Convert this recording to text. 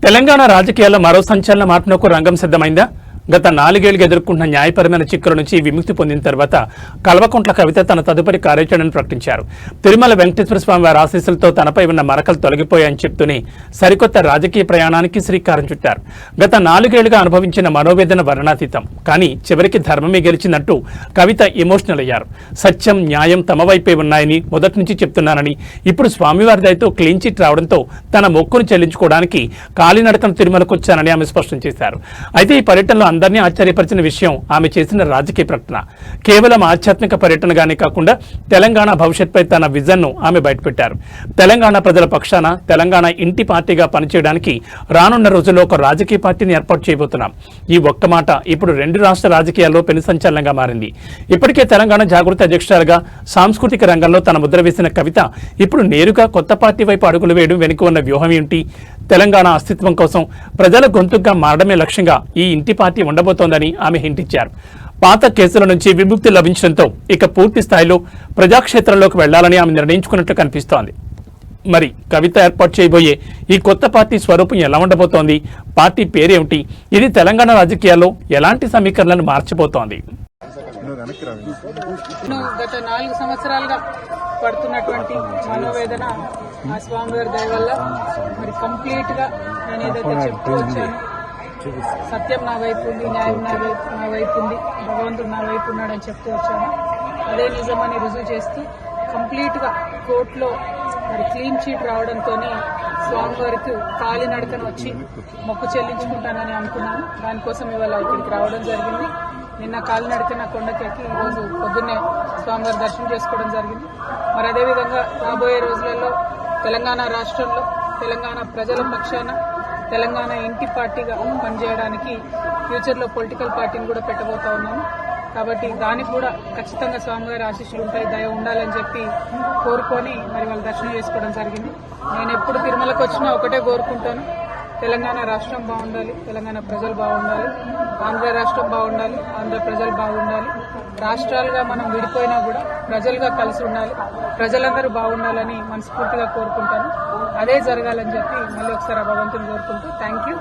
తెలంగాణ రాజకీయాల్లో మరో సంచలన మార్పునకు రంగం సిద్ధమైందా? గత 4 ఏళ్లుగా ఎదుర్కొంటున్న న్యాయపరమైన చిక్కుల నుంచి విముక్తి పొందిన తర్వాత కల్వకుంట్ల కవిత తన తదుపరి కార్యాచరణను ప్రకటించారు. తిరుమల వెంకటేశ్వర స్వామి వారి ఆశీస్సులతో తనపై ఉన్న మరకలు తొలగిపోయాయని చెప్తూనే సరికొత్త రాజకీయ ప్రయాణానికి శ్రీకారం చుట్టారు. గత 4 ఏళ్లుగా అనుభవించిన మనోవేదన వర్ణనాతీతం, కానీ చివరికి ధర్మమే గెలిచిందంటూ కవిత ఎమోషనల్ అయ్యారు. సత్యం, న్యాయం తమ వైపే ఉన్నాయని మొదటి నుంచి చెప్తున్నానని, ఇప్పుడు స్వామివారి దయతో క్లీన్ చిట్ రావడంతో తన మొక్కును చెల్లించుకోవడానికి కాలినడకన తిరుమలకు వచ్చానని ఆమె స్పష్టం చేశారు. అయితే ఈ పర్యటనలో అందరినీ ఆశ్చర్యపరిచిన విషయం ఆమె చేసిన రాజకీయ ప్రకటన. కేవలం ఆధ్యాత్మిక పర్యటనగానే కాకుండా తెలంగాణ భవిష్యత్పై తన విజన్ను ఆమె బయటపెట్టారు. తెలంగాణ ప్రజల పక్షాన తెలంగాణ ఇంటి పార్టీగా పనిచేయడానికి రానున్న రోజుల్లో ఒక రాజకీయ పార్టీని ఏర్పాటు చేయబోతున్నాం. ఈ ఒక్క మాట ఇప్పుడు 2 రాష్ట్ర రాజకీయాల్లో పెను సంచలనంగా మారింది. ఇప్పటికే తెలంగాణ జాగృతి అధ్యక్షురాలుగా సాంస్కృతిక రంగంలో తన ముద్ర వేసిన కవిత ఇప్పుడు నేరుగా కొత్త పార్టీ వైపు అడుగులు వేయడం వెనుక ఉన్న వ్యూహం ఏంటి? తెలంగాణ అస్తిత్వం కోసం ప్రజల గొంతుగా మారడమే లక్ష్యంగా ఈ ఇంటి పార్టీ ఉండబోతోందని ఆమె హింట్ ఇచ్చారు. పాత కేసుల నుంచి విముక్తి లభించడంతో ఇక పూర్తి స్థాయిలో ప్రజాక్షేత్రంలోకి వెళ్లాలని ఆమె నిర్ణయించుకున్నట్లు కనిపిస్తోంది. మరి కవిత ఏర్పాటు చేయబోయే ఈ కొత్త పార్టీ స్వరూపం ఎలా ఉండబోతోంది? పార్టీ పేరేమిటి? ఇది తెలంగాణ రాజకీయాల్లో ఎలాంటి సమీకరణలను మార్చిపోతోంది? గత 4 సంవత్సరాలుగా పడుతున్నటువంటి మనోవేదన ఆ స్వామివారి దయ వల్ల మరి కంప్లీట్ గా నేను ఏదైతే చెప్తూ వచ్చాను, సత్యం నా వైపు ఉంది, న్యాయం నా వైపు ఉంది, భగవంతుడు నా వైపు ఉన్నాడని చెప్తూ వచ్చాను. అదే నిజమని రుజువు చేస్తూ కంప్లీట్ గా కోర్టులో మరి క్లీన్ చీట్ రావడంతోనే స్వామివారికి కాలినడకన వచ్చి మొక్కు చెల్లించుకుంటానని అనుకున్నాను. దానికోసం ఇవాళ ఇక్కడికి రావడం జరిగింది. నిన్న కాలినడకన కొండకెక్కి ఈరోజు పొద్దున్నే స్వామివారి దర్శనం చేసుకోవడం జరిగింది. మరి అదేవిధంగా రాబోయే రోజులలో తెలంగాణ రాష్ట్రంలో తెలంగాణ ప్రజల పక్షాన తెలంగాణ ఇంటి పార్టీగా పనిచేయడానికి ఫ్యూచర్లో పొలిటికల్ పార్టీని కూడా పెట్టబోతా ఉన్నాము. కాబట్టి దానికి కూడా ఖచ్చితంగా స్వామివారి ఆశీస్సులు ఉంటాయి, దయ ఉండాలని చెప్పి కోరుకొని మరి వాళ్ళు దర్శనం చేసుకోవడం జరిగింది. నేను ఎప్పుడు తిరుమలకు వచ్చినా ఒకటే కోరుకుంటాను, తెలంగాణ రాష్ట్రం బాగుండాలి, తెలంగాణ ప్రజలు బాగుండాలి, ఆంధ్ర రాష్ట్రం బాగుండాలి, ఆంధ్ర ప్రజలు బాగుండాలి. రాష్ట్రాలుగా మనం విడిపోయినా కూడా ప్రజలుగా కలిసి ఉండాలి, ప్రజలందరూ బాగుండాలని మనస్ఫూర్తిగా కోరుకుంటాను. అదే జరగాలని చెప్పి మళ్ళీ ఒకసారి భగవంతుని కోరుకుంటూ థ్యాంక్ యూ.